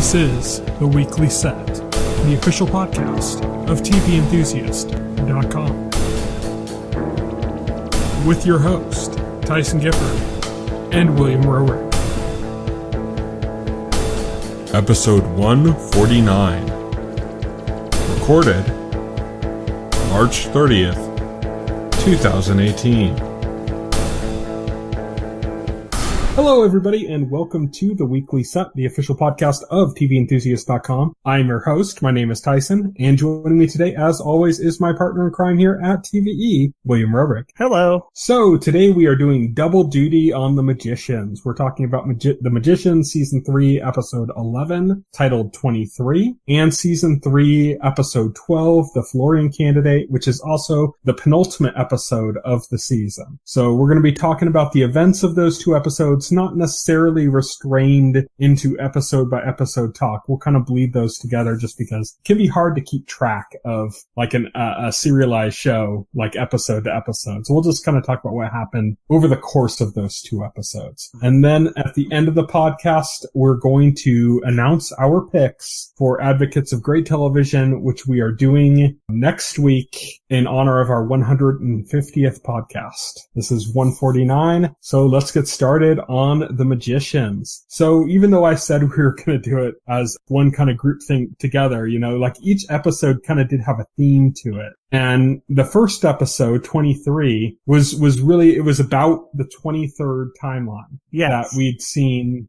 This is The Weekly Set, the official podcast of TVEnthusiast.com. With your host, Tyson Gifford and William Roerick. Episode 149. Recorded March 30th, 2018. Hello, everybody, and welcome to The Weekly Set, the official podcast of TVEnthusiast.com. I'm your host. My name is Tyson, and joining me today, as always, is my partner in crime here at TVE, William Roerick. Hello. So, today we are doing double duty on The Magicians. We're talking about The Magicians, Season 3, Episode 11, titled 23, and Season 3, Episode 12, The Fillory Candidate, which is also the penultimate episode of the season. So, we're going to be talking about the events of those two episodes, not necessarily restrained into episode by episode talk. We'll kind of bleed those together just because it can be hard to keep track of like a serialized show, like episode to episode. So we'll just kind of talk about what happened over the course of those two episodes. And then at the end of the podcast, we're going to announce our picks for Advocates of Great Television, which we are doing next week in honor of our 150th podcast. This is 149. So let's get started on The Magicians. So even though I said we were going to do it as one kind of group thing together, you know, like each episode kind of did have a theme to it. And the first episode, 23, was really, it was about the 23rd timeline. Yes. That we'd seen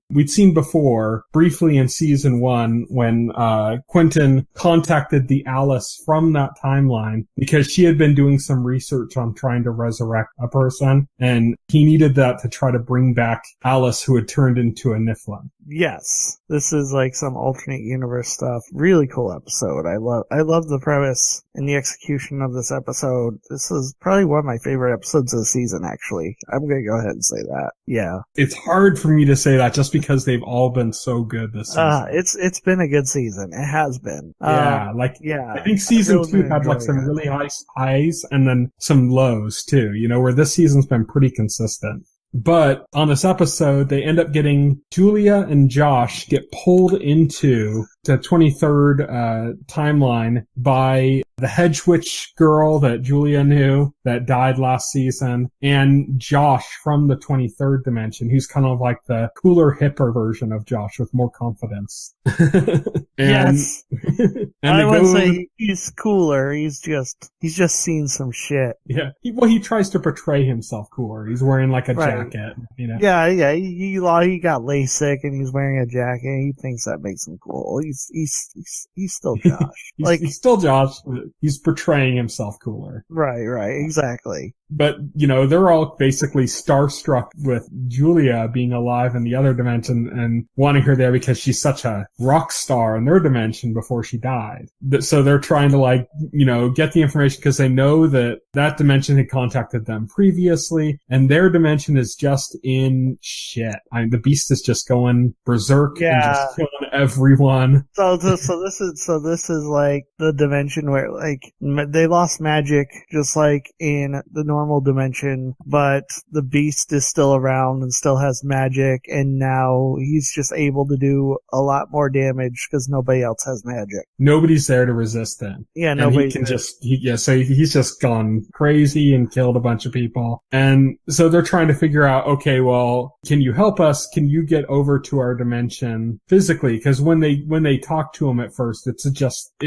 before briefly in season 1 when, Quentin contacted the Alice from that timeline because she had been doing some research on trying to resurrect a person, and he needed that to try to bring back Alice, who had turned into a Niflin. Yes. This is like some alternate universe stuff. Really cool episode. I love the premise and the execution of this episode. This is probably one of my favorite episodes of the season, actually. I'm going to go ahead and say that. Yeah. It's hard for me to say that just because they've all been so good this season. It's been a good season. It has been. Yeah. I think season 2 had like some really high highs and then some lows too, you know, where this season's been pretty consistent. But on this episode, they end up getting Julia and Josh get pulled into the 23rd timeline by the hedge witch girl that Julia knew that died last season, and Josh from the 23rd dimension, who's kind of like the cooler, hipper version of Josh with more confidence. Yes. And I would say he's cooler. He's just seen some shit. Yeah. He tries to portray himself cooler. He's wearing like a jacket, you know. Yeah. He got LASIK and he's wearing a jacket. And he thinks that makes him cool. He's still Josh. He's still Josh. He's portraying himself cooler. Right, exactly. But, you know, they're all basically starstruck with Julia being alive in the other dimension and wanting her there because she's such a rock star in their dimension before she died. So they're trying to, like, you know, get the information because they know that that dimension had contacted them previously, and their dimension is just in shit. The beast is just going berserk and just killing everyone. So this is like the dimension where, like, they lost magic just like in the normal dimension, but the beast is still around and still has magic, and now he's just able to do a lot more damage because nobody else has magic. Nobody's there to resist him. Yeah, nobody can so he's just gone crazy and killed a bunch of people. And so they're trying to figure out, okay, well, can you help us? Can you get over to our dimension physically? Because when they talk to him at first, it's the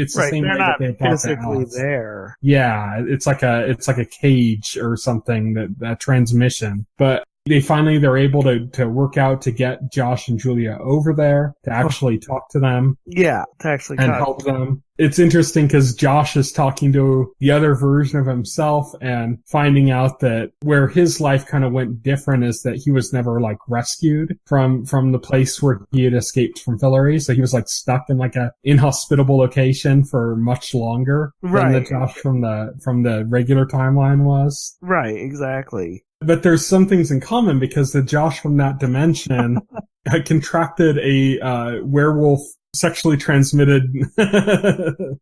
same way that they talk to Alice. There. Yeah, it's like a cage or something, that transmission. But they're able to work out to get Josh and Julia over there to actually talk to them. Yeah, to actually and help them. It's interesting because Josh is talking to the other version of himself and finding out that where his life kind of went different is that he was never like rescued from the place where he had escaped from Fillory. So he was like stuck in like a inhospitable location for much longer than the Josh from the regular timeline was. Right, exactly. But there's some things in common because the Josh from that dimension had contracted a werewolf sexually transmitted,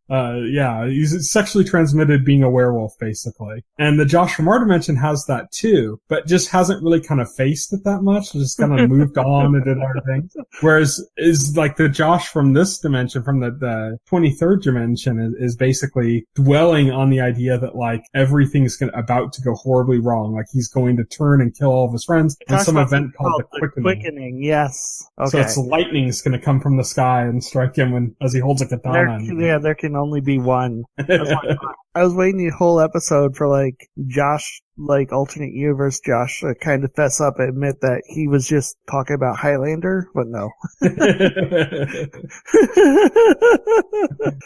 he's sexually transmitted being a werewolf, basically. And the Josh from our dimension has that too, but just hasn't really kind of faced it that much. Just kind of moved on and did other things. Whereas is like the Josh from this dimension, from the 23rd dimension, is basically dwelling on the idea that like everything's about to go horribly wrong. Like he's going to turn and kill all of his friends in some event called the Quickening. Yes. Okay. So it's lightning's going to come from the sky and strike him as he holds a katana. There can only be one. I was waiting the whole episode for like Josh, like alternate universe Josh, to kind of fess up and admit that he was just talking about Highlander, but no.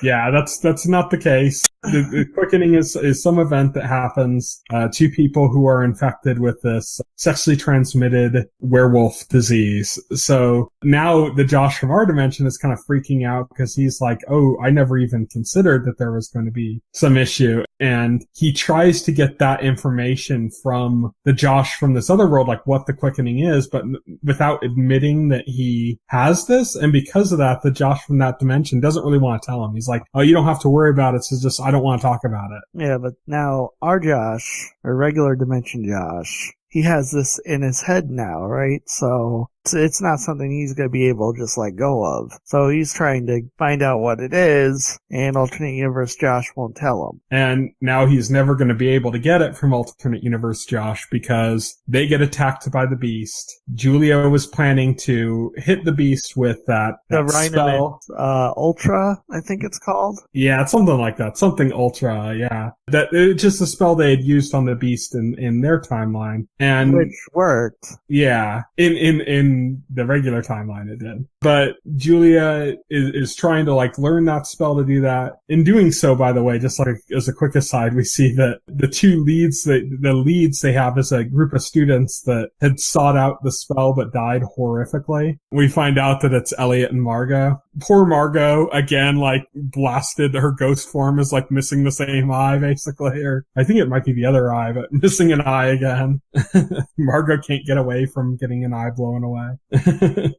Yeah, that's not the case. The Quickening is some event that happens to people who are infected with this sexually transmitted werewolf disease. So now the Josh from our dimension is kind of freaking out because he's like, oh, I never even considered that there was going to be some issue. And he tries to get that information from the Josh from this other world, like what the Quickening is, but without admitting that he has this. And because of that, the Josh from that dimension doesn't really want to tell him. He's like, oh, you don't have to worry about it. It's just, I don't want to talk about it. Yeah, but now our Josh, or regular dimension Josh, he has this in his head now, right? So it's not something he's going to be able to just let go of. So he's trying to find out what it is, and alternate universe Josh won't tell him. And now he's never going to be able to get it from alternate universe Josh because they get attacked by the beast. Julia was planning to hit the beast with that spell. Ultra, I think it's called. Yeah, it's something like that. Something Ultra, yeah. It's just a spell they had used on the beast in their timeline. And which worked. Yeah. In the regular timeline it did. But Julia is trying to like learn that spell to do that. In doing so, by the way, just like as a quick aside, we see that the two leads, the leads they have is a group of students that had sought out the spell but died horrifically. We find out that it's Elliot and Margot. Poor Margot, again, like blasted. Her ghost form is like missing the same eye, basically. Or I think it might be the other eye, but missing an eye again. Margot can't get away from getting an eye blown away.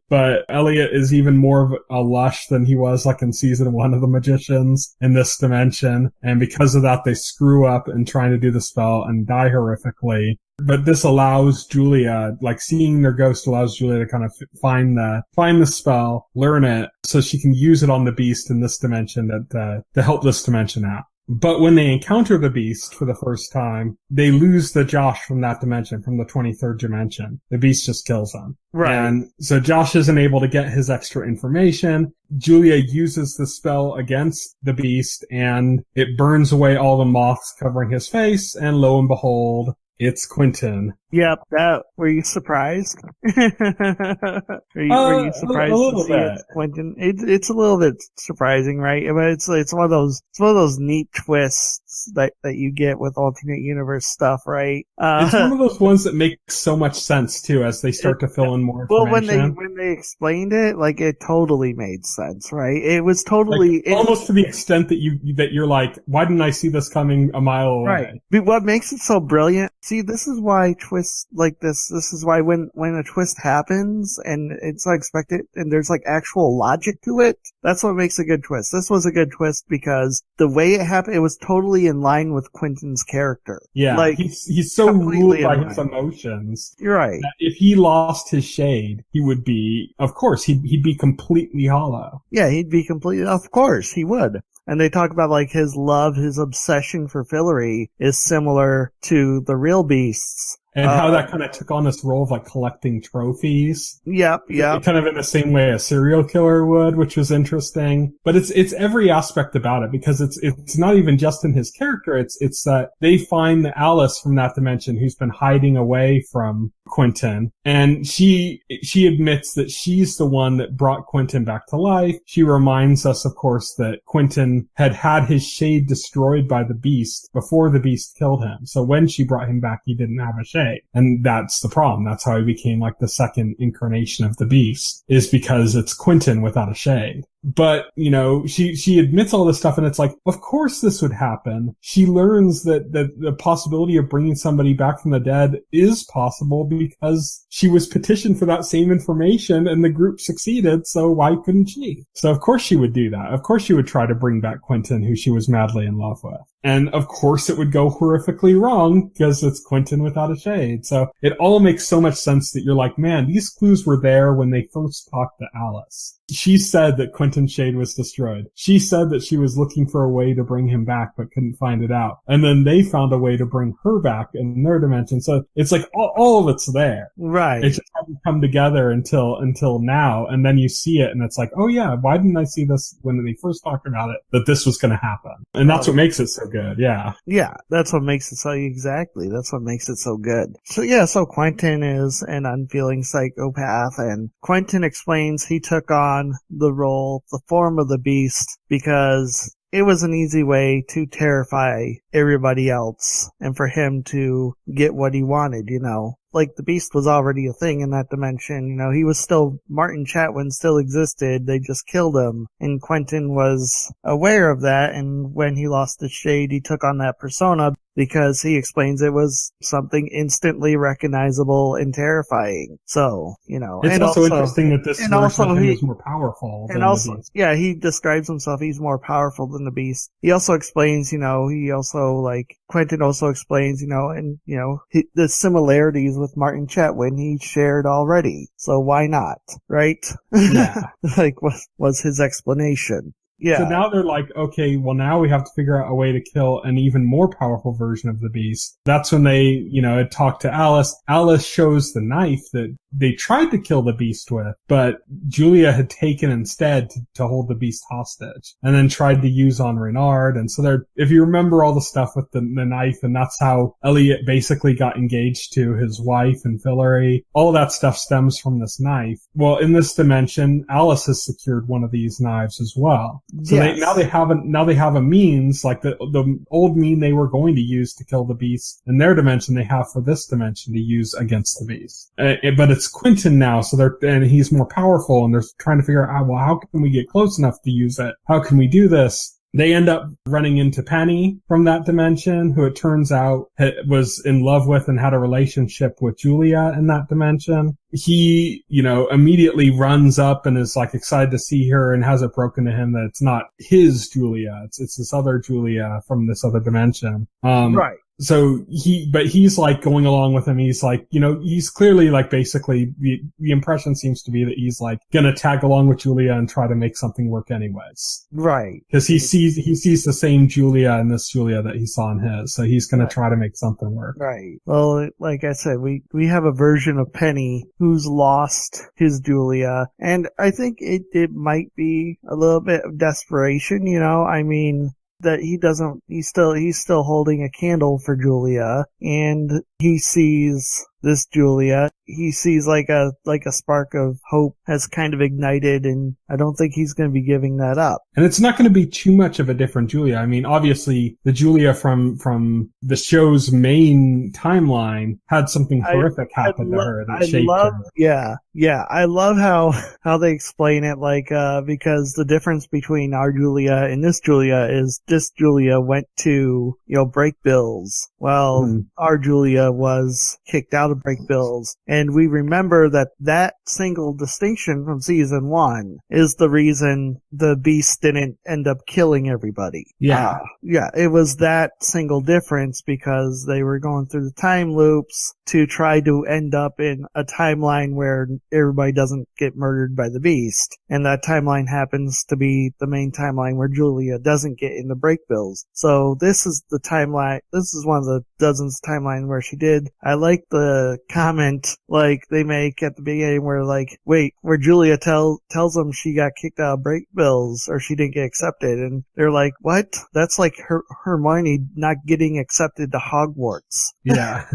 But Elliot is even more of a lush than he was like in season 1 of The Magicians in this dimension. And because of that, they screw up in trying to do the spell and die horrifically. But this allows Julia, like seeing their ghost allows Julia to kind of find the spell, learn it, so she can use it on the beast in this dimension to help this dimension out. But when they encounter the beast for the first time, they lose the Josh from that dimension, from the 23rd dimension. The beast just kills them. Right. And so Josh isn't able to get his extra information. Julia uses the spell against the beast, and it burns away all the moths covering his face, and lo and behold, it's Quentin. Yep, were you surprised? were you surprised to see it's Quentin? It's a little bit surprising, right? But it's one of those neat twists that you get with alternate universe stuff, right? It's one of those ones that makes so much sense too as they start to fill in more information. Well, when they explained it, like it totally made sense, right? It was totally almost to the extent that you're like, why didn't I see this coming a mile away? Right. But what makes it so brilliant? See, this is why twists like this is why when a twist happens and it's unexpected and there's like actual logic to it, that's what makes a good twist. This was a good twist because the way it happened, it was totally in line with Quentin's character. Yeah, like he's so ruled by his emotions. You're right. That if he lost his shade, he would be, of course, he'd be completely hollow. Yeah, he'd be completely, of course, he would. And they talk about like his love, his obsession for Fillory is similar to the real beasts. And how that kind of took on this role of like collecting trophies. Yep. Kind of in the same way a serial killer would, which was interesting. But it's every aspect about it because it's not even just in his character. It's that they find the Alice from that dimension who's been hiding away from Quentin. And she admits that she's the one that brought Quentin back to life. She reminds us, of course, that Quentin had his shade destroyed by the beast before the beast killed him. So when she brought him back, he didn't have a shade. And that's the problem. That's how he became like the second incarnation of the beast, is because it's Quentin without a shade. But, she admits all this stuff, and it's like, of course this would happen. She learns that the possibility of bringing somebody back from the dead is possible because she was petitioned for that same information and the group succeeded, so why couldn't she? So of course she would do that. Of course she would try to bring back Quentin, who she was madly in love with. And of course it would go horrifically wrong because it's Quentin without a shade. So it all makes so much sense that you're like, man, these clues were there when they first talked to Alice. She said that Quentin's shade was destroyed. She said that she was looking for a way to bring him back but couldn't find it out. And then they found a way to bring her back in their dimension. So it's like all of it's there. Right. It just hasn't come together until now. And then you see it and it's like, oh yeah, why didn't I see this when they first talked about it, that this was going to happen? And that's what makes it so good. Yeah. Yeah. That's what makes it so, exactly. That's what makes it so good. So yeah, so Quentin is an unfeeling psychopath, and Quentin explains he took on the form of the beast because it was an easy way to terrify everybody else and for him to get what he wanted, Like, the Beast was already a thing in that dimension. He was still, Martin Chatwin still existed. They just killed him. And Quentin was aware of that. And when he lost the shade, he took on that persona because he explains it was something instantly recognizable and terrifying. So, It's and also interesting that this version of him is more powerful than the Beast. Yeah, he describes himself, he's more powerful than the Beast. He also explains, Quentin also explains, the similarities with Martin Chatwin he shared already. So why not? Right? Yeah. was his explanation. Yeah. So now they're like, okay, well now we have to figure out a way to kill an even more powerful version of the Beast. That's when they, had talked to Alice. Alice shows the knife that they tried to kill the Beast with, but Julia had taken instead to hold the Beast hostage and then tried to use on Renard. And so if you remember all the stuff with the knife, and that's how Elliot basically got engaged to his wife and Fillory, all that stuff stems from this knife. Well, in this dimension, Alice has secured one of these knives as well. So yes. now they have a means, like the old mean they were going to use to kill the Beast in their dimension, they have for this dimension to use against the Beast. But it's Quentin now, and he's more powerful, and they're trying to figure out, well, how can we get close enough to use it? How can we do this? They end up running into Penny from that dimension, who it turns out was in love with and had a relationship with Julia in that dimension. He, immediately runs up and is like excited to see her and has it broken to him that it's not his Julia. It's this other Julia from this other dimension. Right. So he's like going along with him. He's like, he's clearly like basically the impression seems to be that he's like gonna tag along with Julia and try to make something work anyways. Right. Cause he sees the same Julia in this Julia that he saw in his. So he's gonna try to make something work. Right. Well, like I said, we have a version of Penny who's lost his Julia. And I think it might be a little bit of desperation, that he's still holding a candle for Julia, and he sees this Julia. He sees like a spark of hope has kind of ignited, and I don't think he's going to be giving that up. And it's not going to be too much of a different Julia. I mean, obviously the Julia from the show's main timeline had something horrific happen to her that shaped her. Yeah. I love how they explain it, because the difference between our Julia and this Julia is this Julia went to, break bills. Well, our Julia was kicked out of break bills. And we remember that single distinction from season 1 is the reason the Beast didn't end up killing everybody. Yeah. It was that single difference because they were going through the time loops to try to end up in a timeline where everybody doesn't get murdered by the Beast. And that timeline happens to be the main timeline where Julia doesn't get in the break bills. So this is the timeline. This is one of the dozens timeline where she did. I like the comment they make at the beginning where where Julia tells them she got kicked out of break bills or she didn't get accepted, and they're like, what? That's like Hermione not getting accepted to Hogwarts. Yeah.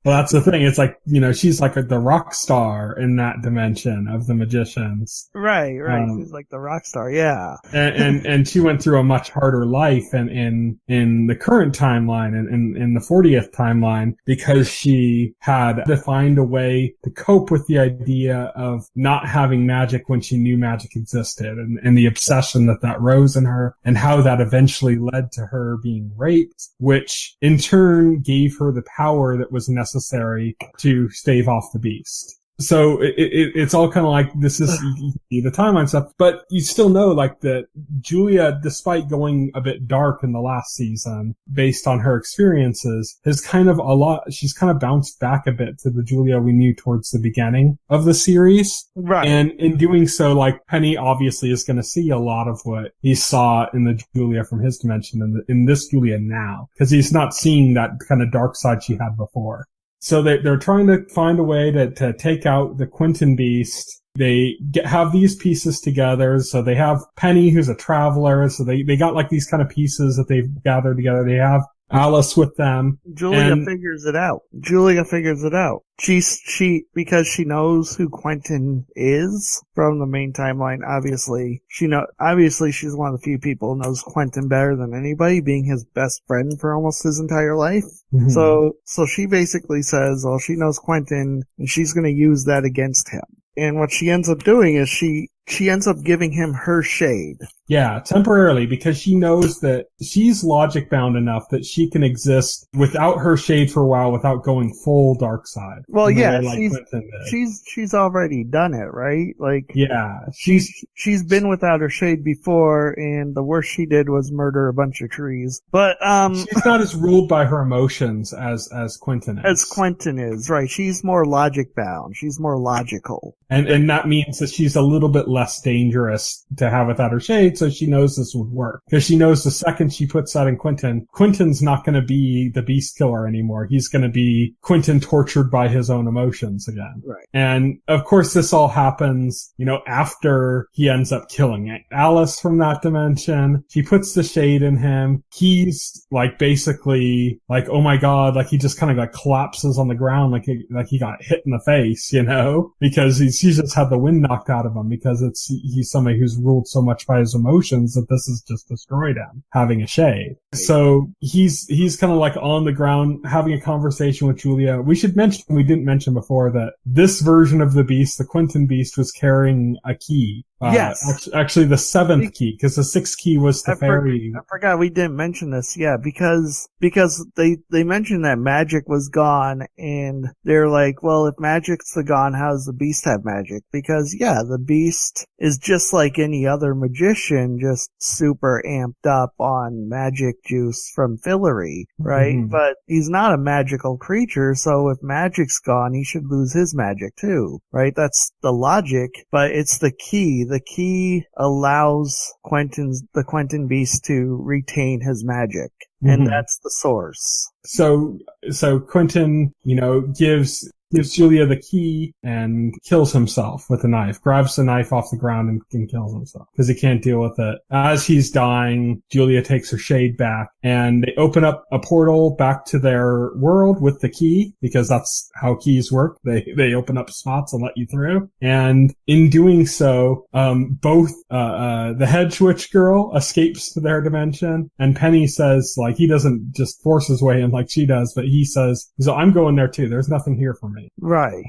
Well, that's the thing. It's like, she's like the rock star in that dimension of the magicians. Right. She's like the rock star, yeah. and she went through a much harder life in the current timeline and in the 40th timeline because she had to find a way to cope with the idea of not having magic when she knew magic existed and the obsession that rose in her and how that eventually led to her being raped, which in turn gave her the power that was necessary to stave off the beast. So it's all kind of like, this is the timeline stuff, but you still know like that Julia, despite going a bit dark in the last season based on her experiences, she's kind of bounced back a bit to the Julia we knew towards the beginning of the series. Right. And in doing so, like Penny obviously is going to see a lot of what he saw in the Julia from his dimension in this Julia now, because he's not seeing that kind of dark side she had before. So they're trying to find a way to take out the Quentin Beast. They have these pieces together. So they have Penny, who's a traveler. So they got like these kind of pieces that they've gathered together. They have Alice with them. Julia figures it out. Because she knows who Quentin is from the main timeline. Obviously, she's one of the few people who knows Quentin better than anybody, being his best friend for almost his entire life. Mm-hmm. So she basically says, well, she knows Quentin and she's going to use that against him. And what she ends up doing is she ends up giving him her shade. Yeah, temporarily, because she knows that she's logic bound enough that she can exist without her shade for a while without going full dark side. Well, yeah, she's already done it, right? Like, yeah, she's been without her shade before, and the worst she did was murder a bunch of trees. But she's not as ruled by her emotions as Quentin is. As Quentin is, right? She's more logic bound. She's more logical, and that means that she's a little bit less dangerous to have without her shade, so she knows this would work. Because she knows the second she puts that in Quentin's not going to be the beast killer anymore. He's going to be Quentin tortured by his own emotions again. Right. And of course this all happens, after he ends up killing Alice from that dimension. She puts the shade in him. He's like basically like, oh my god, like he just kind of like collapses on the ground like he got hit in the face, because he's just had the wind knocked out of him because he's somebody who's ruled so much by his emotions that this has just destroyed him, having a shade. So he's kind of like on the ground having a conversation with Julia. We didn't mention before that this version of the beast, the Quentin beast, was carrying a key. Yes. Actually the 7th key, because the 6th key was the fairy. I forgot we didn't mention this. Yeah, because they mentioned that magic was gone, and they're like, well, if magic's gone, how does the beast have magic? Because, yeah, the beast is just like any other magician, just super amped up on magic juice from Fillory, right? Mm-hmm. But he's not a magical creature, so if magic's gone, he should lose his magic too, right? That's the logic, but it's the key. The key allows the Quentin beast to retain his magic. And that's the source. So Quentin, gives Julia the key and kills himself with a knife, grabs the knife off the ground and kills himself because he can't deal with it. As he's dying, Julia takes her shade back and they open up a portal back to their world with the key, because that's how keys work. They open up spots and let you through. And in doing so, both the hedge witch girl escapes to their dimension, and Penny says, like, he doesn't just force his way in like she does, but he says, I'm going there too. There's nothing here for me. Right.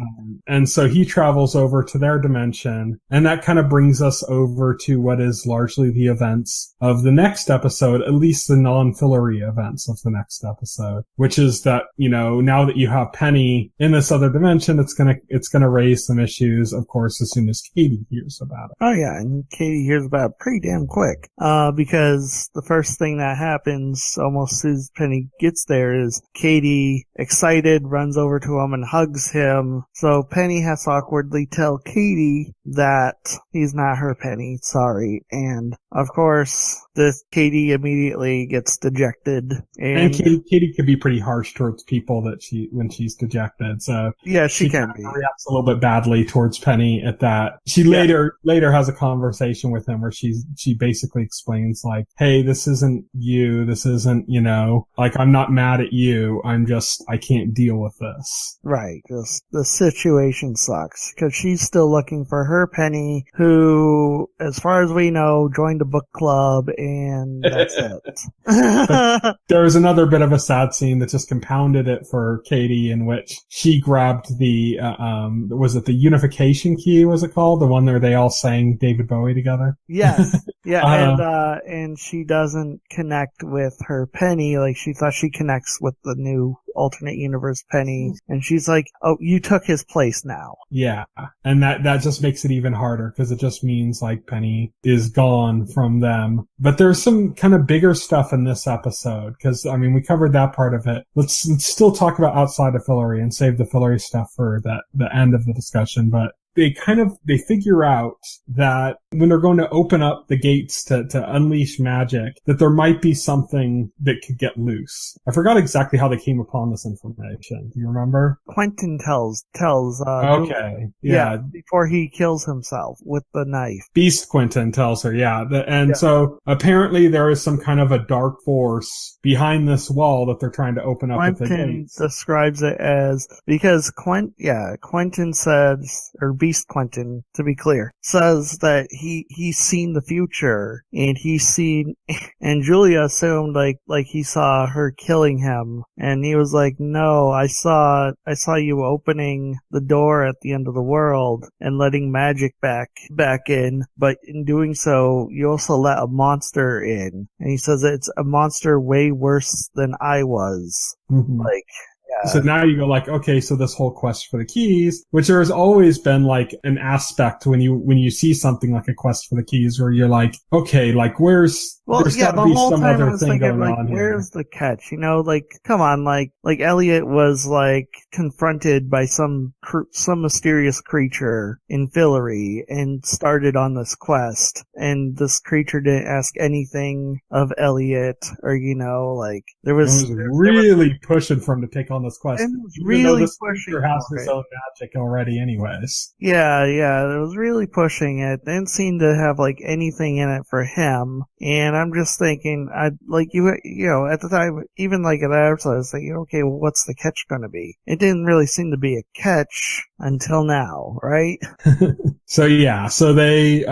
And so he travels over to their dimension, and that kind of brings us over to what is largely the events of the next episode, at least the non-Fillory events of the next episode, which is that, now that you have Penny in this other dimension, it's gonna raise some issues, of course, as soon as Katie hears about it. Oh yeah, and Katie hears about it pretty damn quick, because the first thing that happens almost as soon as Penny gets there is Katie, excited, runs over to him and hugs him. So Penny has to awkwardly tell Katie that he's not her Penny, sorry. And of course, Katie immediately gets dejected. And Katie could be pretty harsh towards people when she's dejected. So yeah, she can be. Reacts a little bit badly towards Penny at that. She later has a conversation with him where she basically explains like, hey, this isn't you. This isn't, like, I'm not mad at you. I can't deal with this. Right. Just the situation sucks because she's still looking for her Penny, who, as far as we know, joined a book club, and that's it. There was another bit of a sad scene that just compounded it for Katie, in which she grabbed the was it the unification key? Was it called the one where they all sang David Bowie together? Yes. Yeah, and she doesn't connect with her Penny. Like, she thought she connects with the new alternate universe Penny, and she's like, oh, you took his place now. Yeah. And that just makes it even harder, because it just means like Penny is gone from them. But there's some kind of bigger stuff in this episode, because, I mean, we covered that part of it. Let's still talk about outside of Fillory and save the Fillory stuff for the end of the discussion, but they figure out that when they're going to open up the gates to unleash magic, that there might be something that could get loose. I forgot exactly how they came upon this information. Do you remember? Quentin tells okay. Yeah. Before he kills himself with the knife. Beast Quentin tells her, So apparently there is some kind of a dark force behind this wall that they're trying to open up with the gates. Quentin describes it as, because Quentin says, or Beast Quentin, to be clear, says that he's seen the future, and and Julia assumed like he saw her killing him, and he was like, no, I saw you opening the door at the end of the world and letting magic back in, but in doing so, you also let a monster in, and he says it's a monster way worse than I was. Mm-hmm. So now you go like, okay, so this whole quest for the keys, which there has always been like an aspect when you see something like a quest for the keys where you're like, okay, like there's got to be some other thing going on here. Where's the catch? Like, come on, like Elliot was like confronted by some mysterious creature in Fillory and started on this quest, and this creature didn't ask anything of Elliot, or like there was really pushing for him to take on this quest. It was really this pushing has his own magic already anyways. Yeah, it was really pushing it. Didn't seem to have like anything in it for him. And I'm just thinking, at the time, even like at that episode, I was thinking, okay, well, what's the catch going to be? It didn't really seem to be a catch until now, right? So they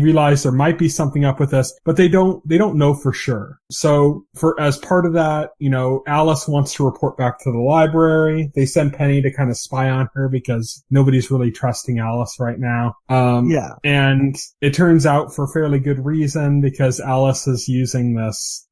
realize there might be something up with this, but they don't know for sure. So as part of that, Alice wants to report back to the library. They send Penny to kind of spy on her because nobody's really trusting Alice right now. And it turns out for fairly good reason, because Alice is using this,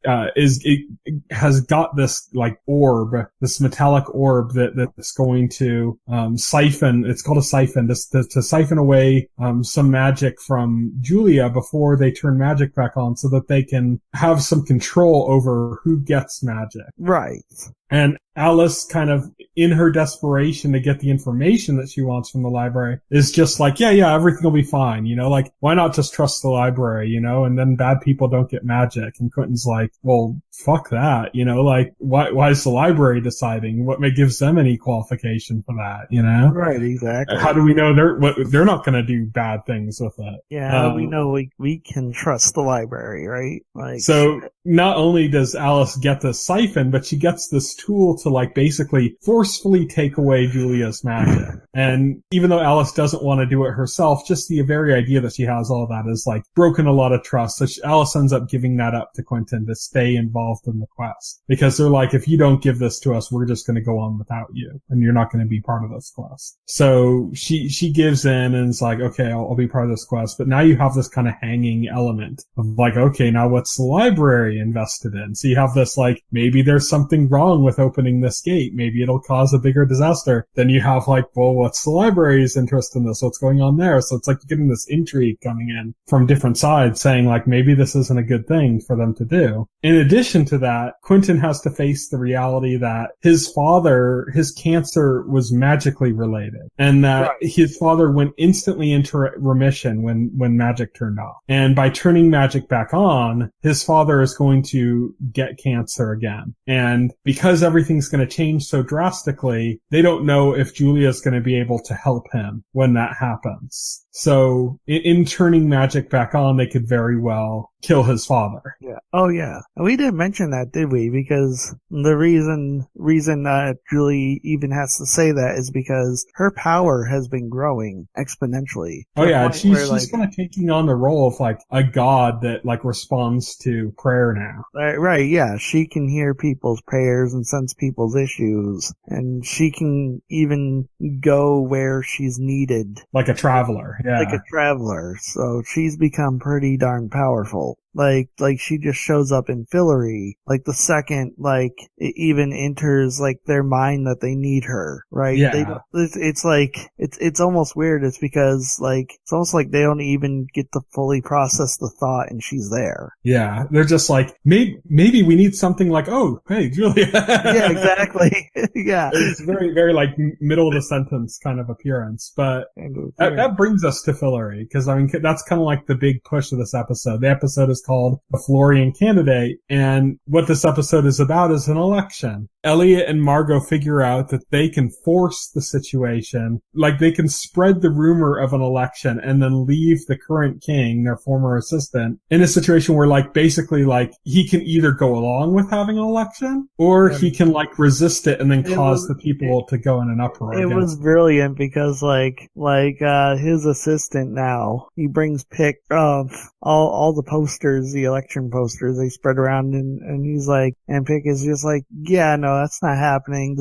has got this like orb, this metallic orb that's going to siphon. It's called a siphon to siphon away some magic from Julia before they turn magic back on, so that they can have some control over who gets magic. Right. And Alice, kind of in her desperation to get the information that she wants from the library, is just like, yeah, everything will be fine. Like, why not just trust the library, and then bad people don't get magic. And Quentin's like, well, fuck that, like, why is the library deciding? What gives them any qualification for that, Right, exactly. How do we know they're not going to do bad things with it? Yeah, we know we can trust the library, right? Like, so not only does Alice get this siphon, but she gets this tool to like basically forcefully take away Julia's magic. And even though Alice doesn't want to do it herself, just the very idea that she has all that is like broken a lot of trust. So Alice ends up giving that up to Quentin to stay involved in the quest, because they're like, if you don't give this to us, we're just going to go on without you, and you're not going to be part of this quest. So she gives in and is like, okay, I'll be part of this quest. But now you have this kind of hanging element of like, okay, now what's the library very invested in. So you have this like, maybe there's something wrong with opening this gate. Maybe it'll cause a bigger disaster. Then you have like, well, what's the library's interest in this? What's going on there? So it's like you're getting this intrigue coming in from different sides saying like, maybe this isn't a good thing for them to do. In addition to that, Quentin has to face the reality that his father, his cancer was magically related, and that his father went instantly into remission when magic turned off. And by turning magic back on, his father is going to get cancer again. And because everything's going to change so drastically, they don't know if Julia's going to be able to help him when that happens. So in turning magic back on, they could very well kill his father. Yeah. Oh, yeah. We didn't mention that, did we? Because the reason that Julie even has to say that is because her power has been growing exponentially. Oh, yeah. She's like, kind of taking on the role of like a god that like responds to prayer now. Right. Yeah. She can hear people's prayers and sense people's issues, and she can even go where she's needed. Like a traveler. Yeah. Like a traveler. So she's become pretty darn powerful. Like she just shows up in Fillory, like the second, like, it even enters, like, their mind that they need her, right? Yeah. It's like, it's almost weird. It's because, like, it's almost like they don't even get to fully process the thought and she's there. Yeah. They're just like, maybe we need something like, oh, hey, Julia. Yeah, exactly. Yeah. It's very, very, like, middle of the sentence kind of appearance. But that brings us to Fillory, because, I mean, that's kind of like the big push of this episode. The episode is called The Fillorian Candidate, and what this episode is about is an election. Elliot and Margot figure out that they can force the situation, like they can spread the rumor of an election and then leave the current king, their former assistant, in a situation where like basically like he can either go along with having an election or he can like resist it and then cause the people to go in an uproar. It was brilliant because like his assistant now, he brings all the posters, the election posters they spread around, and he's like, and Pick is just like, yeah, no, that's not happening.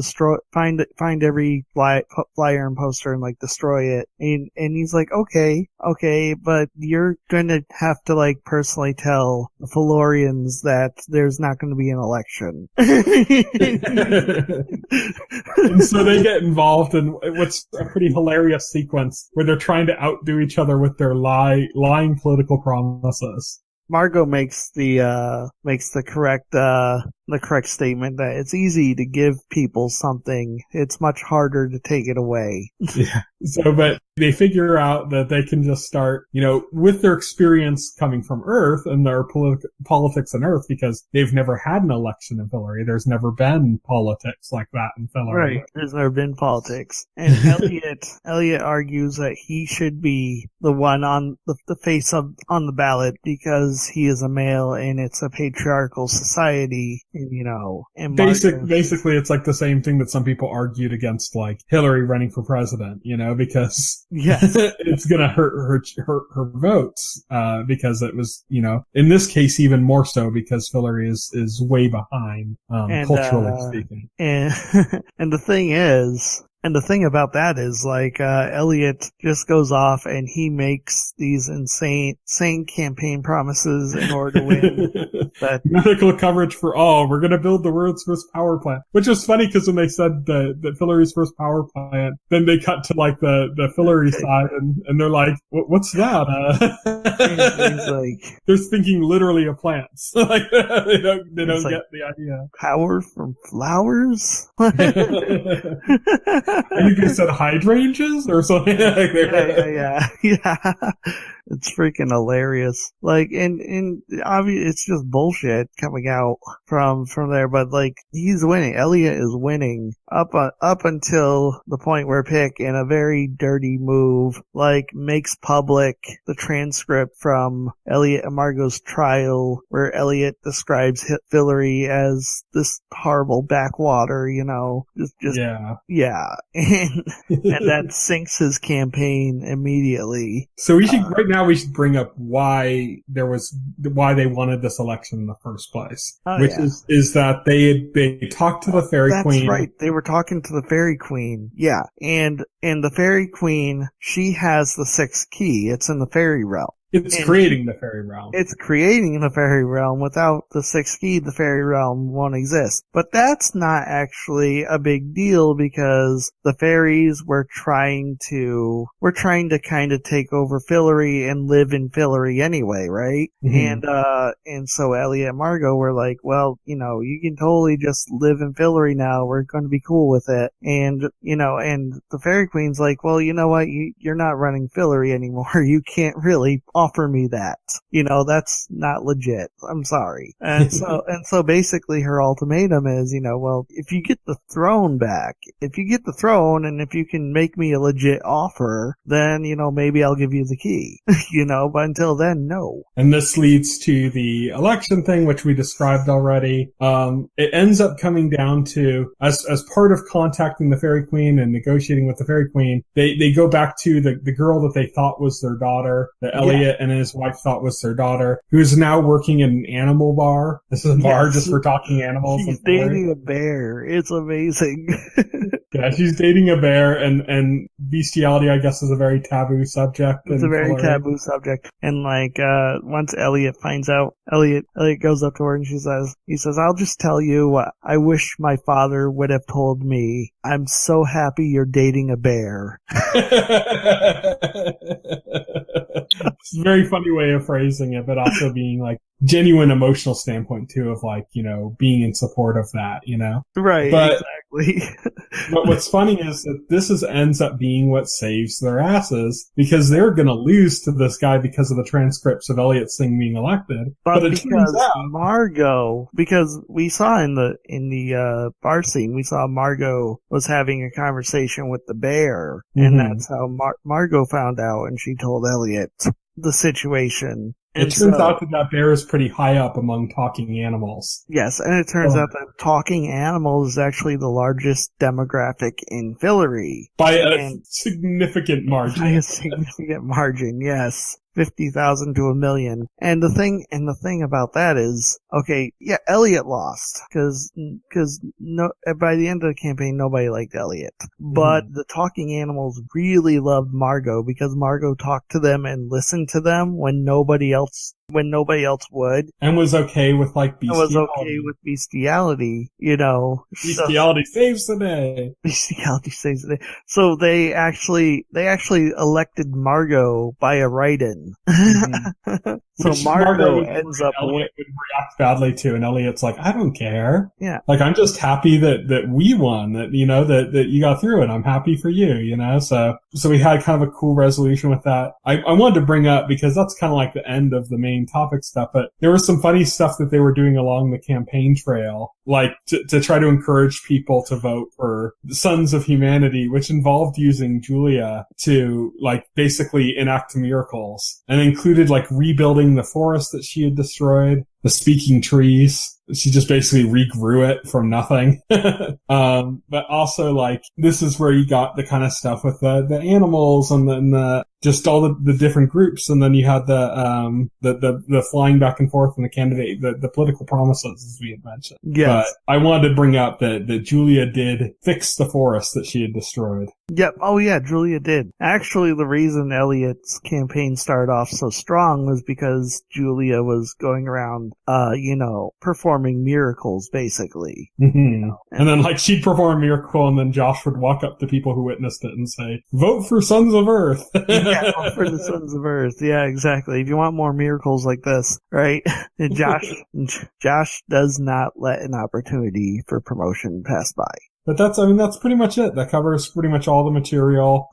Find every flyer and poster and like destroy it. And he's like, okay, but you're gonna have to like personally tell the Fillorians that there's not going to be an election. And so they get involved in what's a pretty hilarious sequence where they're trying to outdo each other with their lying political promises. Margot makes the correct statement that it's easy to give people something. It's much harder to take it away. Yeah. So, but they figure out that they can just start, with their experience coming from Earth and their politics on Earth, because they've never had an election in Fillory. There's never been politics like that in Fillory. Right. There's never been politics. And Elliot argues that he should be the one on the face on the ballot because he is a male and it's a patriarchal society. And basically it's like the same thing that some people argued against like Hillary running for president, because it's gonna hurt her votes, because it was, in this case even more so because Fillory is way behind, culturally speaking. And the thing is, and the thing about that is, like, Elliot just goes off and he makes these insane campaign promises in order to win. Medical coverage for all. We're going to build the world's first power plant. Which was funny because when they said the Fillory's first power plant, then they cut to, like, the Fillory side and they're like, what's that? Like, they're thinking literally of plants. Like, they don't get the idea. Power from flowers? I think they said hydrangeas or something. Yeah. It's freaking hilarious. Like, and obviously it's just bullshit coming out from there, but like, he's winning. Elliot is winning up until the point where Pick, in a very dirty move, like, makes public the transcript from Elliot and Margot's trial, where Elliot describes Fillory as this horrible backwater, yeah. And that sinks his campaign immediately. So we should we should bring up why they wanted this election in the first place, is that they talked to the Fairy Queen. That's right. They were talking to the Fairy Queen. Yeah. And the Fairy Queen, she has the sixth key. It's in the fairy realm. It's creating the fairy realm. It's creating the fairy realm. Without the sixth key, the fairy realm won't exist. But that's not actually a big deal because the fairies were trying to kind of take over Fillory and live in Fillory anyway, right? Mm-hmm. And so Elliot and Margot were like, well, you can totally just live in Fillory now. We're going to be cool with it. And, and the Fairy Queen's like, well, you know what? You're not running Fillory anymore. You can't really offer me that. That's not legit. I'm sorry. And so basically her ultimatum is, well, if you get the throne back, and if you can make me a legit offer, then, maybe I'll give you the key, but until then, no. And this leads to the election thing, which we described already. It ends up coming down to, as part of contacting the Fairy Queen and negotiating with the Fairy Queen, they go back to the girl that they thought was their daughter, that Elliot and his wife thought was their daughter, who is now working in an animal bar. This is a bar just for talking animals. She's dating a bear. It's amazing. Yeah, she's dating a bear, and bestiality, I guess, is a very taboo subject. It's a very taboo subject. And once Elliot finds out, Elliot goes up to her and he says, I'll just tell you what I wish my father would have told me. I'm so happy you're dating a bear. It's a very funny way of phrasing it, but also being like genuine emotional standpoint too of being in support of that, Right, but, exactly. But what's funny is that this ends up being what saves their asses, because they're gonna lose to this guy because of the transcripts of Elliot's thing being elected. But it turns out Margot, because we saw in the bar scene, we saw Margot was having a conversation with the bear, and that's how Margot found out, and she told Elliot the situation. It turns out that bear is pretty high up among talking animals. Yes, and it turns out that talking animals is actually the largest demographic in Fillory. By a significant margin. By a significant margin, yes. 50,000 to 1 million. And the thing about that is, okay, yeah, Elliot lost, cause by the end of the campaign, nobody liked Elliot. But the talking animals really loved Margot, because Margot talked to them and listened to them when nobody else would. And was okay with bestiality. And was okay with bestiality, Bestiality saves the day. Bestiality saves the day. So they actually elected Margot by a write-in. So Margot ends up. Elliot would react badly to, and Elliot's like, I don't care. Yeah. I'm just happy that we won, that you got through it. I'm happy for you, So we had kind of a cool resolution with that. I wanted to bring up, because that's kind of like the end of the main topic stuff, but there was some funny stuff that they were doing along the campaign trail, to try to encourage people to vote for the Sons of Humanity, which involved using Julia to basically enact miracles, and included rebuilding the forest that she had destroyed, the speaking trees. She just basically regrew it from nothing. But also this is where you got the kind of stuff with the animals and the just all the different groups, and then you had the flying back and forth and the political promises, as we had mentioned. Yes. But I wanted to bring up that Julia did fix the forest that she had destroyed. Yep. Oh yeah, Julia did. Actually, the reason Elliot's campaign started off so strong was because Julia was going around, performing miracles, basically. Mm-hmm. And then she'd perform a miracle, and then Josh would walk up to people who witnessed it and say, "Vote for Sons of Earth." Yeah, vote for the Sons of Earth. Yeah, exactly. If you want more miracles like this, right? And Josh does not let an opportunity for promotion pass by. But that's pretty much it. That covers pretty much all the material.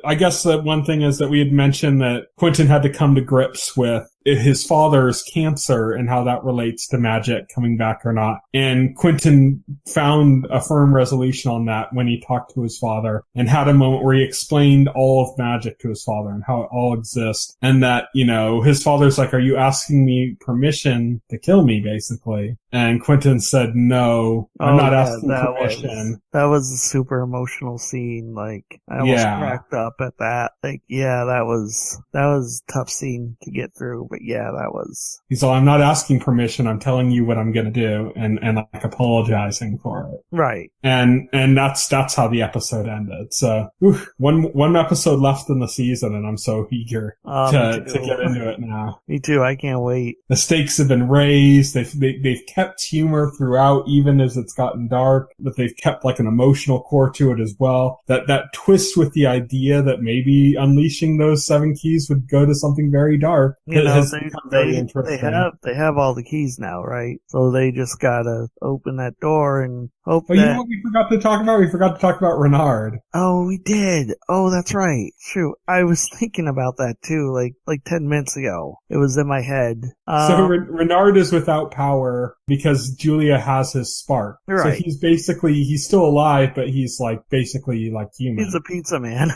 I guess that one thing is that we had mentioned that Quentin had to come to grips with his father's cancer and how that relates to magic coming back or not. And Quentin found a firm resolution on that when he talked to his father and had a moment where he explained all of magic to his father and how it all exists. And that, his father's like, "Are you asking me permission to kill me?" basically. And Quentin said, "No, I'm not asking permission." That was a super emotional scene. I almost cracked up at that. That was a tough scene to get through. But But yeah, that was... He's all, I'm not asking permission, I'm telling you what I'm gonna do, and like apologizing for it. Right. And that's how the episode ended. So, one episode left in the season, and I'm so eager to get into it now. Me too, I can't wait. The stakes have been raised, they've kept humor throughout, even as it's gotten dark, but they've kept like an emotional core to it as well. That twist with the idea that maybe unleashing those 7 keys would go to something very dark. You know, very interesting. They have all the keys now, right? So they just gotta open that door and hope you know what we forgot to talk about? We forgot to talk about Renard. Oh, we did. Oh, that's right. Shoot. I was thinking about that too, like 10 minutes ago. It was in my head. So Renard is without power because Julia has his spark. Right. So he's still alive, but he's like basically like human. He's a pizza man,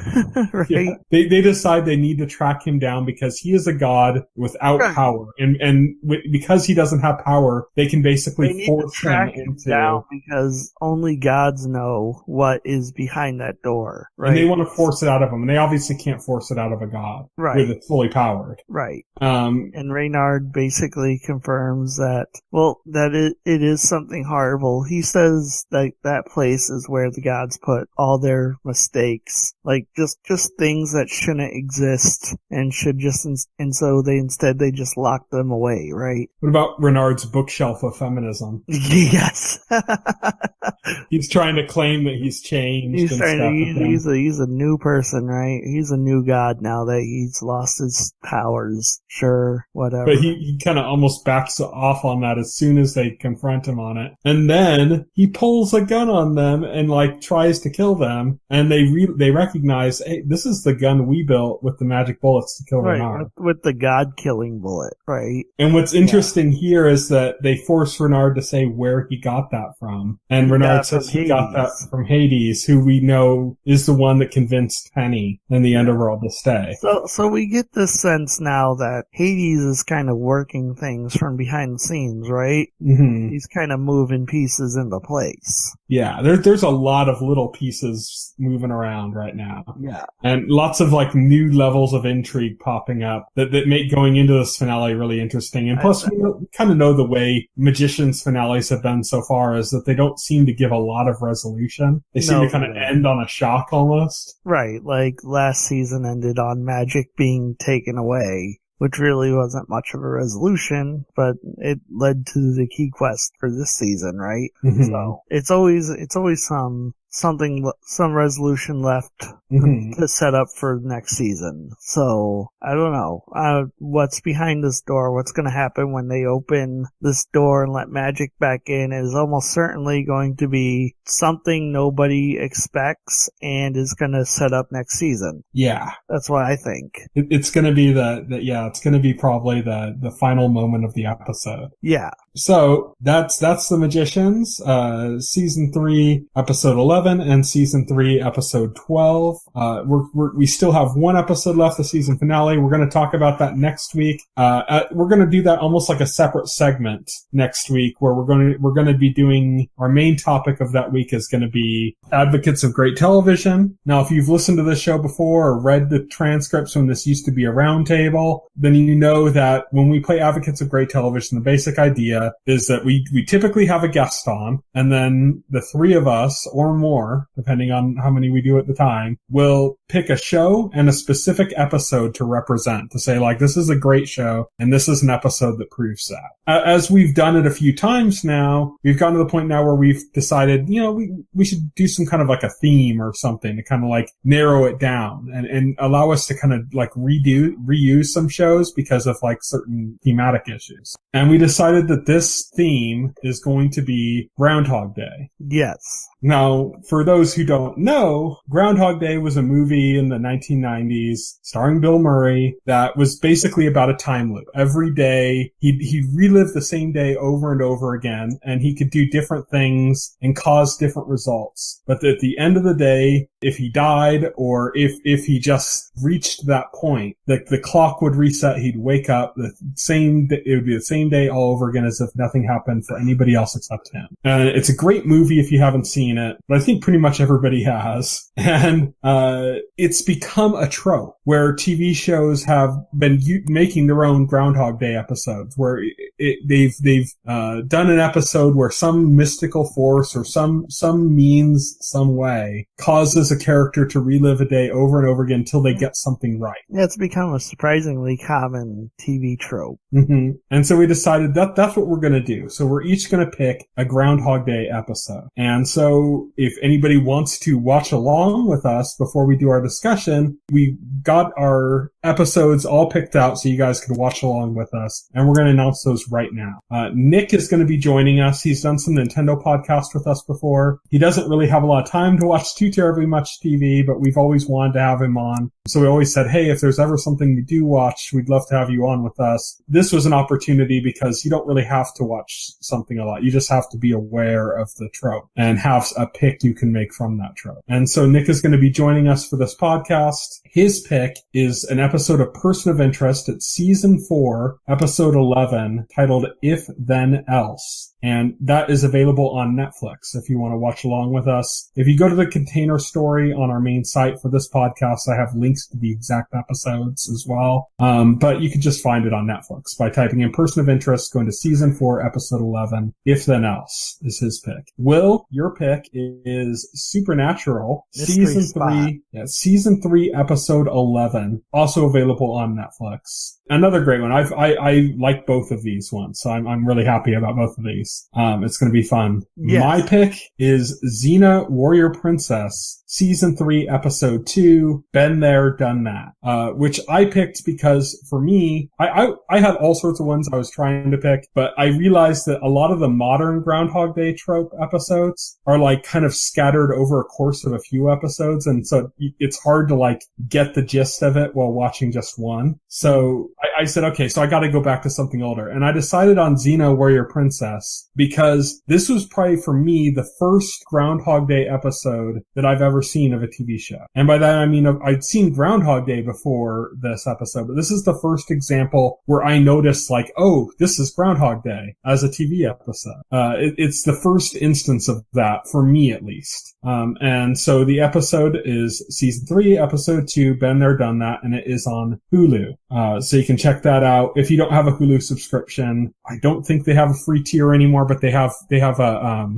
right? Yeah. They decide they need to track him down because he is a god without power. And because he doesn't have power, they can basically force him into... down because only gods know what is behind that door, right? And they want to force it out of him, and they obviously can't force it out of a god. Right. With it fully powered. Right. And Reynard basically confirms that it is something horrible. He says that place is where the gods put all their mistakes, like just things that shouldn't exist and should just, and so they just lock them away, right? What about Renard's bookshelf of feminism? Yes. He's trying to claim that he's changed. He's a new person, right? He's a new god now that he's lost his powers. Sure, whatever. But he kind of almost backs off on that as soon as they confront him on it. And then he pulls a gun on them and like tries to kill them. And they recognize, hey, this is the gun we built with the magic bullets to kill Renard. With the god killing bullet, right? And what's interesting here is that they force Renard to say where he got that from. And Renard says he got that from Hades, who we know is the one that convinced Penny in the underworld to stay. So we get this sense now that Hades is kind of working things from behind the scenes, right? Mm-hmm. He's kind of moving pieces into place. Yeah, there's a lot of little pieces moving around right now. Yeah. And lots of like new levels of intrigue popping up that make going into this finale really interesting. And plus, we kind of know the way Magician's finales have been so far is that they don't seem to give a lot of resolution. They seem to kind of end on a shock almost. Right, like last season ended on magic being taken away, which really wasn't much of a resolution, but it led to the key quest for this season, right? Mm-hmm. So it's always some resolution left to set up for next season. So I don't know what's behind this door. What's going to happen when they open this door and let magic back in is almost certainly going to be something nobody expects and is going to set up next season. Yeah, that's what I think. It's going to be it's going to be probably the final moment of the episode. Yeah. So that's The Magicians, season 3, episode 11, and season 3, episode 12. We still have one episode left, the season finale. We're going to talk about that next week. We're going to do that almost like a separate segment next week, where we're going to be doing our main topic of that week is going to be advocates of great television. Now, if you've listened to this show before or read the transcripts when this used to be a roundtable, then you know that when we play advocates of great television, the basic idea is that we typically have a guest on, and then the 3 of us or more, depending on how many we do at the time, will pick a show and a specific episode to represent, to say like, this is a great show and this is an episode that proves that. As we've done it a few times now, we've gotten to the point now where we've decided, we should do some kind of like a theme or something to kind of like narrow it down and allow us to kind of like reuse some shows because of like certain thematic issues. And we decided that this theme is going to be Groundhog Day. Yes. Now, for those who don't know, Groundhog Day was a movie in the 1990s starring Bill Murray that was basically about a time loop. Every day, he relived the same day over and over again, and he could do different things and cause different results. But at the end of the day, if he died or if he just reached that point, the clock would reset. He'd wake up it would be the same day all over again as if nothing happened for anybody else except him. And it's a great movie if you haven't seen it, but I think pretty much everybody has. And, it's become a trope where TV shows have been making their own Groundhog Day episodes where they've done an episode where some mystical force or some means, some way causes a character to relive a day over and over again until they get something right. Yeah, it's become a surprisingly common TV trope. Mm-hmm. And so we decided that's what we're going to do. So we're each going to pick a Groundhog Day episode. And so if anybody wants to watch along with us before we do our discussion, we got our episodes all picked out so you guys can watch along with us. And we're going to announce those right now. Nick is going to be joining us. He's done some Nintendo podcasts with us before. He doesn't really have a lot of time to watch too terribly much TV, but we've always wanted to have him on. So we always said, hey, if there's ever something you do watch, we'd love to have you on with us. This was an opportunity because you don't really have to watch something a lot. You just have to be aware of the trope and have a pick you can make from that trope. And so Nick is going to be joining us for this podcast. His pick is an episode of Person of Interest. It's season 4, episode 11, titled If Then Else. And that is available on Netflix if you want to watch along with us. If you go to the container story on our main site for this podcast, I have links to the exact episodes as well. But you can just find it on Netflix by typing in Person of Interest, going to season 4, episode 11. If Then Else is his pick. Will, your pick is Supernatural, season 3, episode 11, also available on Netflix. Another great one. I like both of these ones, so I'm really happy about both of these. It's going to be fun. Yes. My pick is Xena Warrior Princess, season 3, episode 2, Been There, Done That, which I picked because for me, I had all sorts of ones I was trying to pick, but I realized that a lot of the modern Groundhog Day trope episodes are like kind of scattered over a course of a few episodes, and so it's hard to like get the gist of it while watching just one. So I said, okay, so I got to go back to something older. And I decided on Xena Warrior Princess because this was probably for me the first Groundhog Day episode that I've ever seen of a TV show. And by that I mean I'd seen Groundhog Day before this episode, but this is the first example where I noticed like, oh, this is Groundhog Day as a TV episode. It's the first instance of that for me at least. And so the episode is season 3, episode 2, Been There, Done That, and it is on Hulu. So you can check that out. If you don't have a Hulu subscription, I don't think they have a free tier anymore, but they have a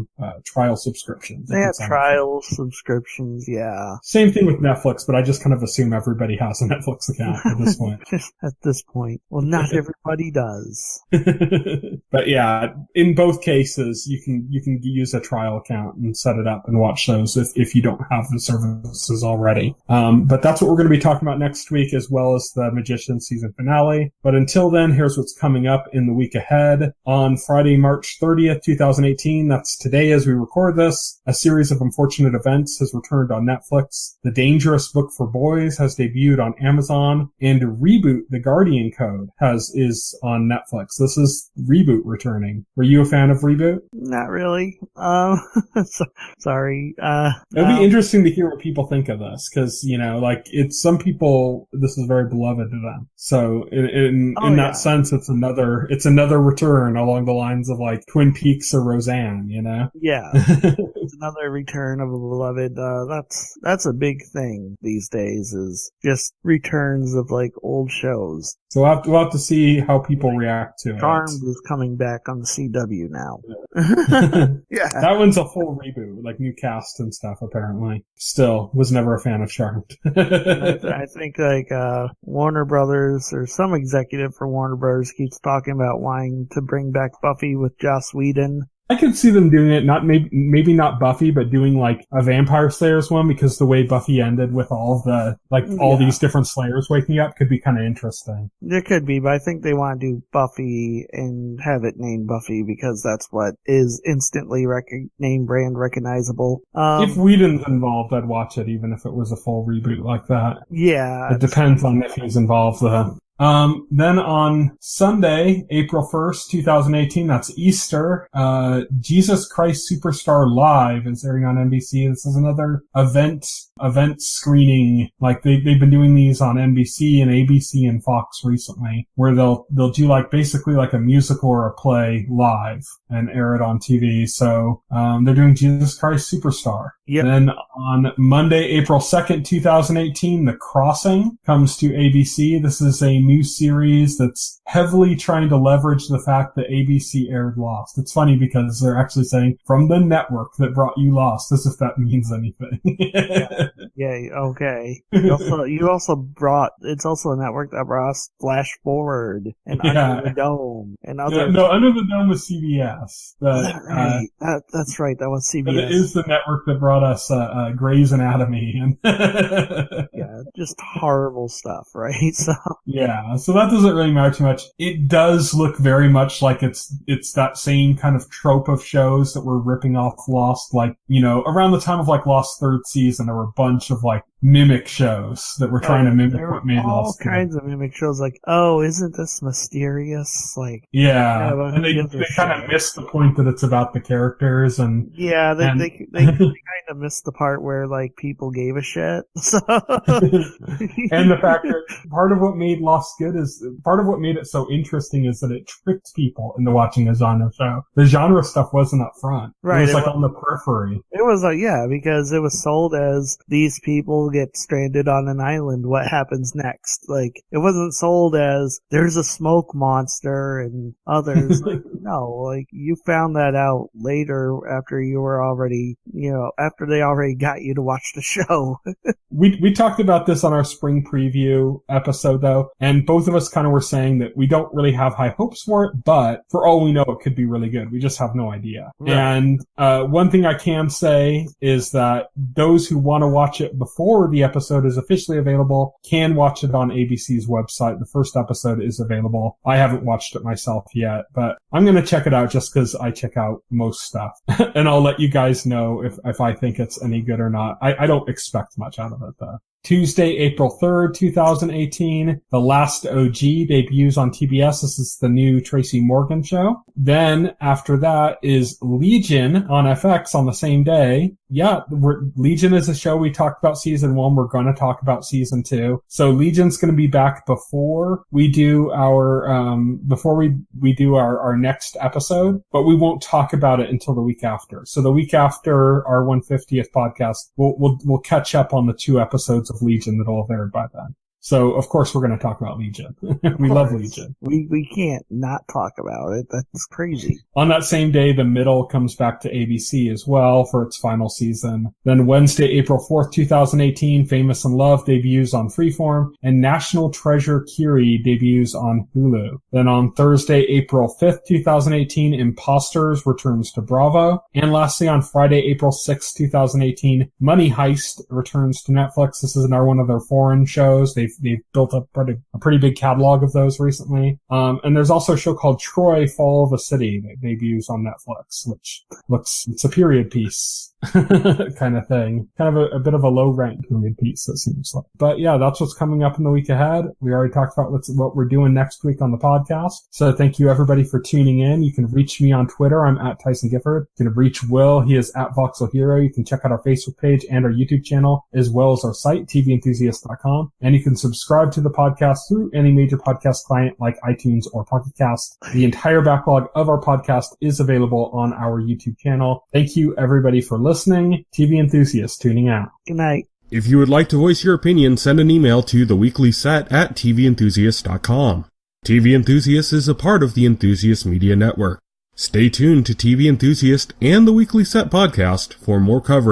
trial subscription. They have trial subscriptions, yeah. Same thing with Netflix, but I just kind of assume everybody has a Netflix account at this point. At this point. Well, not everybody does. But yeah, in both cases, you can use a trial account and set it up and watch those if you don't have the services already. But that's what we're going to be talking about next week, as well as the Magician season finale. But until then, here's what's coming up in the week ahead. On Friday, March 30th, 2018, that's today as we record this, a series of unfortunate events has returned on Netflix. The Dangerous Book for Boys has debuted on Amazon, and Reboot, The Guardian Code is on Netflix. This is Reboot returning. Were you a fan of Reboot? Not really. Sorry. It'd be interesting to hear what people think of this, because, it's some people, this is very beloved to them. So in that sense, it's another return along the lines of like Twin Peaks or Roseanne, Yeah. It's another return of a beloved. That's a big thing these days, is just returns of like old shows. So we'll have to see how people react to Charmed is coming back on the CW now. Yeah. That one's a full reboot, like new cast and stuff, apparently. Still, was never a fan of Charmed. I think like Warner Brothers or some executive for Warner Brothers keeps talking about wanting to bring back Buffy with Joss Whedon. I could see them doing it, maybe not Buffy, but doing like a Vampire Slayers one, because the way Buffy ended with all these different Slayers waking up could be kind of interesting. It could be, but I think they want to do Buffy and have it named Buffy because that's what is instantly name brand recognizable. If Whedon's involved, I'd watch it, even if it was a full reboot like that. Yeah. It depends on if he's involved, though. Then on Sunday, April 1st, 2018, that's Easter, Jesus Christ Superstar Live is airing on NBC. This is another event screening. Like they've been doing these on NBC and ABC and Fox recently, where they'll do like basically like a musical or a play live and air it on TV. So, they're doing Jesus Christ Superstar. Yep. Then on Monday, April 2nd, 2018, The Crossing comes to ABC. This is a new series that's heavily trying to leverage the fact that ABC aired Lost. It's funny because they're actually saying from the network that brought you Lost, as if that means anything. Yeah, okay. You also brought, it's also a network that brought us Flash Forward and Under the Dome and other. No, Under the Dome was CBS. But, right. That's right. That was CBS. But it is the network that brought us Grey's Anatomy. Yeah, just horrible stuff, right? So yeah, so that doesn't really matter too much. It does look very much like it's that same kind of trope of shows that were ripping off Lost. Like, you know, around the time of like Lost third season, there were a bunch of like mimic shows that were trying to mimic what made Lost. All kinds of mimic shows, like, oh, isn't this mysterious? Like, yeah, and they kind of miss the point that it's about the characters, and yeah, they kind of missed the part where like people gave a shit. So, and the fact that part of what made Lost good is part of what made it so interesting is that it tricked people into watching a genre show. The genre stuff wasn't up front, right? It was like on the periphery. It was like, yeah, because it was sold as these people get stranded on an island. What happens next? Like, it wasn't sold as there's a smoke monster and others. Like, no, like you found that out later after you were already, you know, after they already got you to watch the show. We talked about this on our spring preview episode though, and both of us kind of were saying that we don't really have high hopes for it, but for all we know, it could be really good. We just have no idea. Right. And one thing I can say is that those who want to watch it before the episode is officially available can watch it on ABC's website. The first episode is available. I haven't watched it myself yet, but I'm going to check it out just because I check out most stuff. And I'll let you guys know if I think it's any good or not. I don't expect much out of it though. Tuesday, April 3rd, 2018, The Last OG debuts on TBS. This is the new Tracy Morgan show. Then, after that, is Legion on FX on the same day. Yeah, Legion is a show we talked about season 1. We're going to talk about season 2. So Legion's going to be back before we do our our next episode, but we won't talk about it until the week after. So the week after our 150th podcast, we'll catch up on the 2 episodes of Legion that'll have aired by then. So, of course, we're going to talk about Legion. We love Legion. We can't not talk about it. That's crazy. On that same day, The Middle comes back to ABC as well for its final season. Then Wednesday, April 4th, 2018, Famous in Love debuts on Freeform, and National Treasure Curie debuts on Hulu. Then on Thursday, April 5th, 2018, Imposters returns to Bravo. And lastly, on Friday, April 6th, 2018, Money Heist returns to Netflix. This is another one of their foreign shows. They've built up a pretty big catalog of those recently. And there's also a show called Troy, Fall of a City that debuts on Netflix, which it's a period piece kind of thing. Kind of a bit of a low-ranked period piece, it seems like. But yeah, that's what's coming up in the week ahead. We already talked about what we're doing next week on the podcast. So thank you everybody for tuning in. You can reach me on Twitter. I'm at Tyson Gifford. You can reach Will. He is at Voxel Hero. You can check out our Facebook page and our YouTube channel, as well as our site, TVEnthusiast.com. And you can subscribe to the podcast through any major podcast client like iTunes or Pocket Cast. The entire backlog of our podcast is available on our YouTube channel. Thank you everybody for listening. TV Enthusiast tuning out. Good night. If you would like to voice your opinion, send an email to theweeklyset@TVEnthusiast.com. TV Enthusiast is a part of the Enthusiast Media Network. Stay tuned to TV Enthusiast and the Weekly Set podcast for more coverage